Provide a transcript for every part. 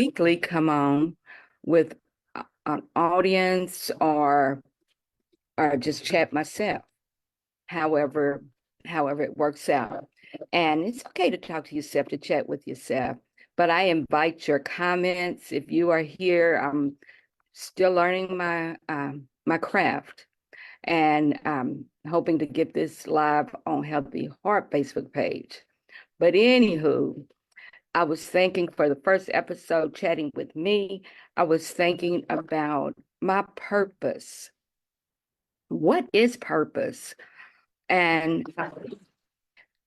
weekly come on with an audience or just chat myself, however, however it works out. And it's okay to talk to yourself, to chat with yourself. But I invite your comments. If you are here, I'm still learning my craft and hoping to get this live on Healthy Heart Facebook page. But anywho, I was thinking for the first episode, chatting with me, I was thinking about my purpose. What is purpose? And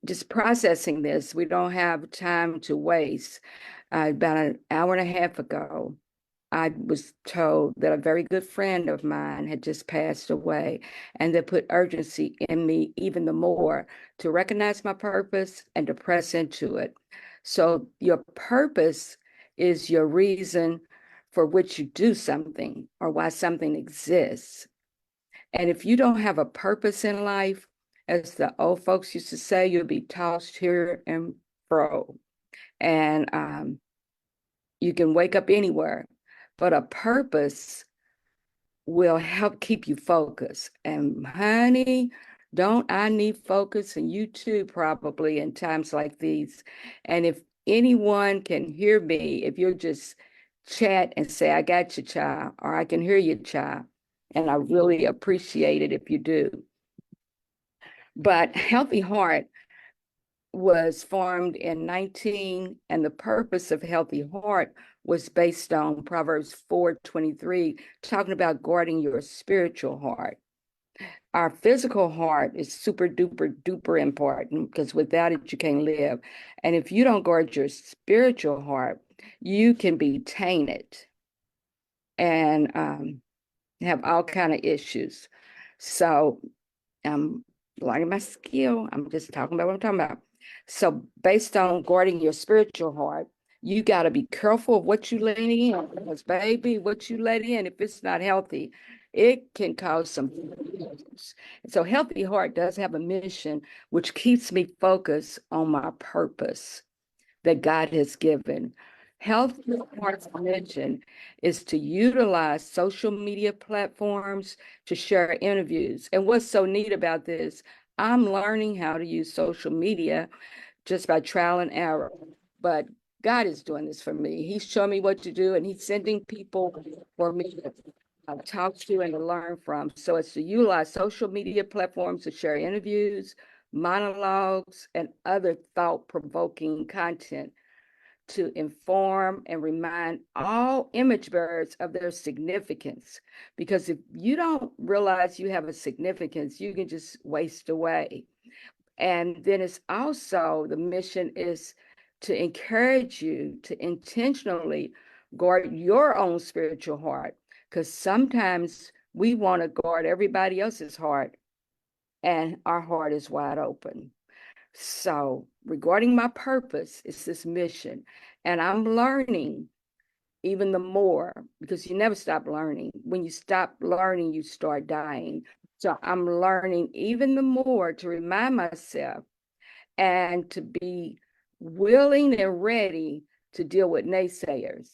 just processing this, we don't have time to waste. About an hour and a half ago, I was told that a very good friend of mine had just passed away, and that put urgency in me even the more to recognize my purpose and to press into it. So, your purpose is your reason for which you do something or why something exists. And if you don't have a purpose in life, as the old folks used to say, you'll be tossed here and fro. And you can wake up anywhere, but a purpose will help keep you focused. And honey, don't I need focus? And you too, probably in times like these. And if anyone can hear me, if you'll just chat and say, I got you, child, or I can hear you, child. And I really appreciate it if you do. But Healthy Heart was formed in 19, and the purpose of Healthy Heart was based on Proverbs 4:23, talking about guarding your spiritual heart. Our physical heart is super duper duper important because without it, you can't live. And if you don't guard your spiritual heart, you can be tainted and have all kind of issues. So I'm learning my skill. I'm just talking about what I'm talking about. So based on guarding your spiritual heart, you got to be careful of what you let in, because baby, what you let in, if it's not healthy, it can cause some issues. So Healthy Heart does have a mission, which keeps me focused on my purpose that God has given. Healthy Heart's mission is to utilize social media platforms to share interviews. And what's so neat about this, I'm learning how to use social media just by trial and error. But God is doing this for me. He's showing me what to do, and He's sending people for me to talk to and to learn from. So it's to utilize social media platforms to share interviews, monologues, and other thought-provoking content to inform and remind all image bearers of their significance. Because if you don't realize you have a significance, you can just waste away. And then it's also the mission is to encourage you to intentionally guard your own spiritual heart. Because sometimes we want to guard everybody else's heart, and our heart is wide open. So, regarding my purpose, it's this mission. And I'm learning even the more because you never stop learning. When you stop learning, you start dying. So, I'm learning even the more to remind myself and to be willing and ready to deal with naysayers.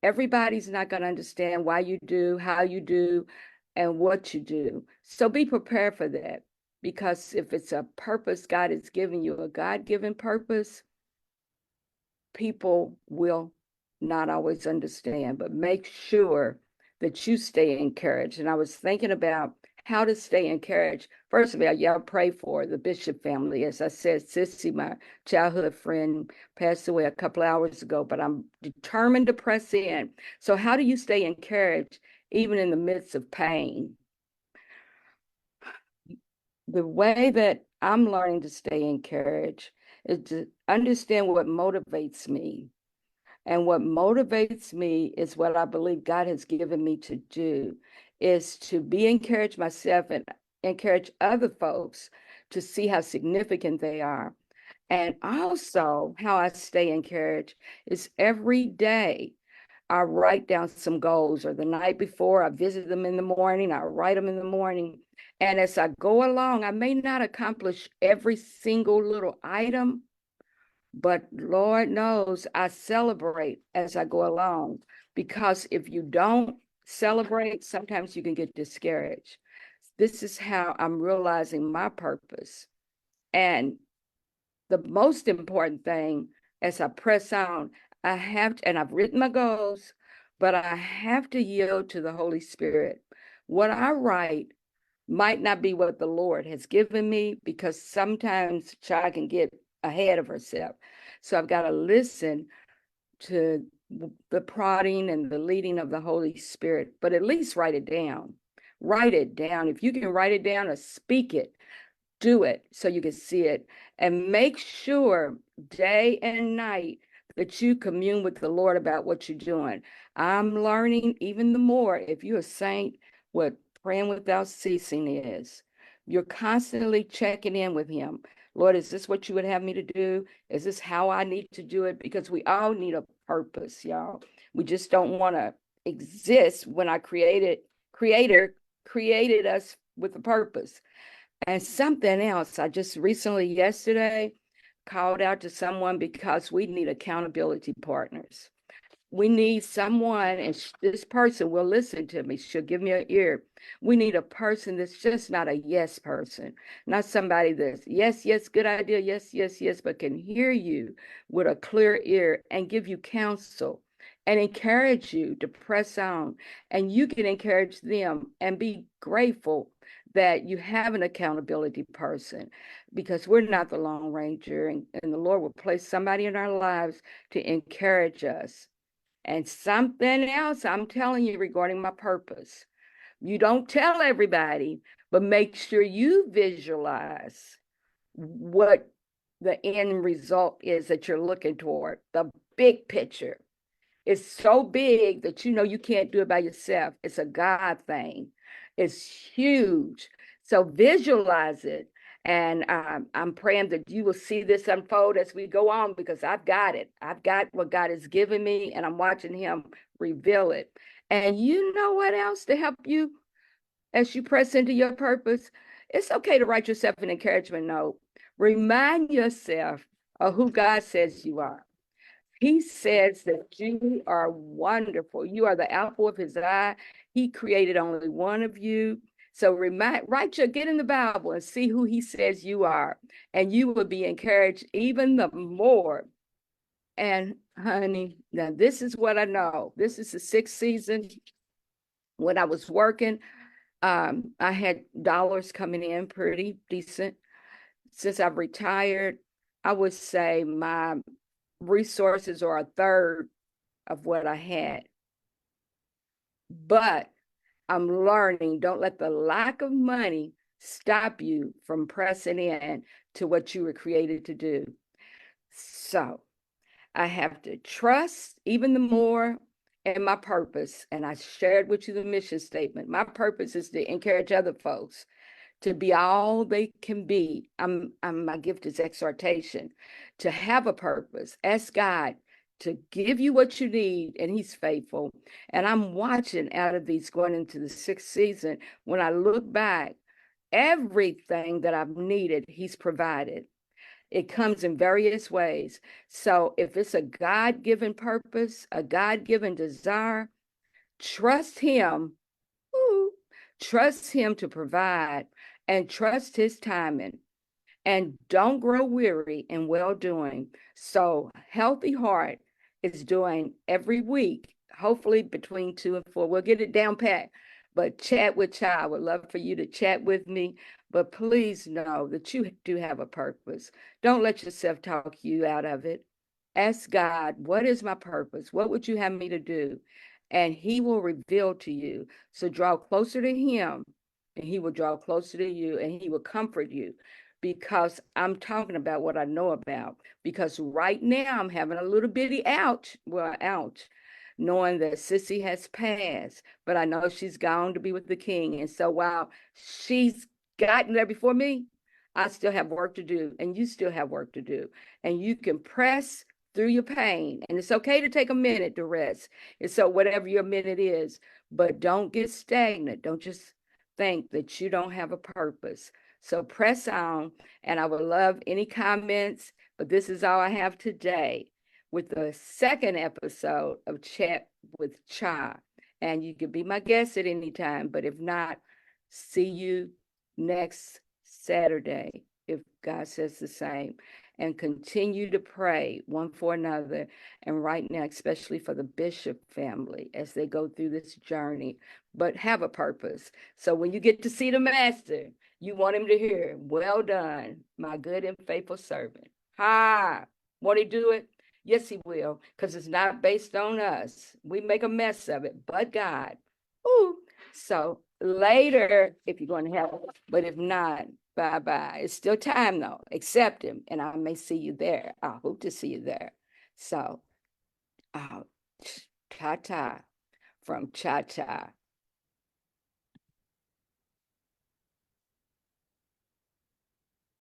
Everybody's not going to understand why you do, how you do, and what you do. So be prepared for that. Because if it's a purpose God is giving you, a God given purpose, people will not always understand, but make sure that you stay encouraged. And I was thinking about how to stay encouraged. First of all, y'all pray for the Bishop family. As I said, Sissy, my childhood friend, passed away a couple hours ago, but I'm determined to press in. So, how do you stay encouraged even in the midst of pain? The way that I'm learning to stay encouraged is to understand what motivates me. And what motivates me is what I believe God has given me to do, is to be encouraged myself and encourage other folks to see how significant they are. And also how I stay encouraged is every day I write down some goals, or the night before I visit them in the morning, I write them in the morning. And as I go along, I may not accomplish every single little item, But Lord knows I celebrate as I go along, because if you don't celebrate, sometimes you can get discouraged. This is how I'm realizing my purpose. And the most important thing, as I press on, I have to, and I've written my goals, but I have to yield to the Holy Spirit. What I write might not be what the Lord has given me, because sometimes a child can get ahead of herself. So I've got to listen to the prodding and the leading of the Holy Spirit, but at least write it down. Write it down. If you can write it down or speak it, do it so you can see it. And make sure day and night that you commune with the Lord about what you're doing. I'm learning even the more, if you're a saint, what praying without ceasing is. You're constantly checking in with Him. Lord, is this what you would have me to do? Is this how I need to do it? Because we all need a purpose, y'all. We just don't want to exist when our creator created us with a purpose. And something else, I just recently, yesterday, called out to someone, because we need accountability partners. We need someone, and this person will listen to me. She'll give me an ear. We need a person that's just not a yes person, not somebody that's yes, yes, good idea, yes, yes, yes, but can hear you with a clear ear and give you counsel and encourage you to press on. And you can encourage them and be grateful that you have an accountability person, because we're not the Lone Ranger, and the Lord will place somebody in our lives to encourage us. And something else I'm telling you regarding my purpose. You don't tell everybody, but make sure you visualize what the end result is that you're looking toward, the big picture. It's so big that you know you can't do it by yourself. It's a God thing. It's huge. So visualize it. And I'm praying that you will see this unfold as we go on, because I've got it. I've got what God has given me, and I'm watching Him reveal it. And you know what else to help you as you press into your purpose? It's okay to write yourself an encouragement note. Remind yourself of who God says you are. He says that you are wonderful. You are the apple of His eye. He created only one of you. So get in the Bible and see who He says you are, and you will be encouraged even the more. And honey, now this is what I know. This is the sixth season. When I was working, I had dollars coming in pretty decent. Since I've retired, I would say my resources are a third of what I had. But I'm learning, don't let the lack of money stop you from pressing in to what you were created to do. So I have to trust even the more in my purpose. And I shared with you the mission statement. My purpose is to encourage other folks to be all they can be. My gift is exhortation, to have a purpose. Ask God to give you what you need, and He's faithful. And I'm watching out of these going into the sixth season. When I look back, everything that I've needed, He's provided. It comes in various ways. So if it's a God-given purpose, a God-given desire, trust Him. Ooh, trust Him to provide, and trust His timing. And don't grow weary in well doing. So, Healthy Heart is doing every week, hopefully between 2 and 4. We'll get it down pat. But Chat with Child, would love for you to chat with me. But please know that you do have a purpose. Don't let yourself talk you out of it. Ask God, what is my purpose? What would you have me to do? And He will reveal to you. So draw closer to Him, and He will draw closer to you, and He will comfort you, because I'm talking about what I know about. Because right now I'm having a little bitty ouch. Well, ouch, knowing that Sissy has passed, but I know she's gone to be with the King. And so while she's gotten there before me, I still have work to do, and you still have work to do. And you can press through your pain. And it's okay to take a minute to rest. And so whatever your minute is, but don't get stagnant. Don't just think that you don't have a purpose. So press on, and I would love any comments, But this is all I have today with the second episode of Chat with Cha. And you can be my guest at any time, but if not, see you next Saturday, if God says the same. And continue to pray one for another. And right now, especially for the Bishop family as they go through this journey, but have a purpose. So when you get to see the Master, you want him to hear, well done, my good and faithful servant. Ha! Won't he do it? Yes, he will, because it's not based on us. We make a mess of it, but God. Ooh. So later, if you're going to have it, but if not, bye-bye. It's still time though. Accept him, and I may see you there. I hope to see you there. So, ta-ta from Cha-Cha.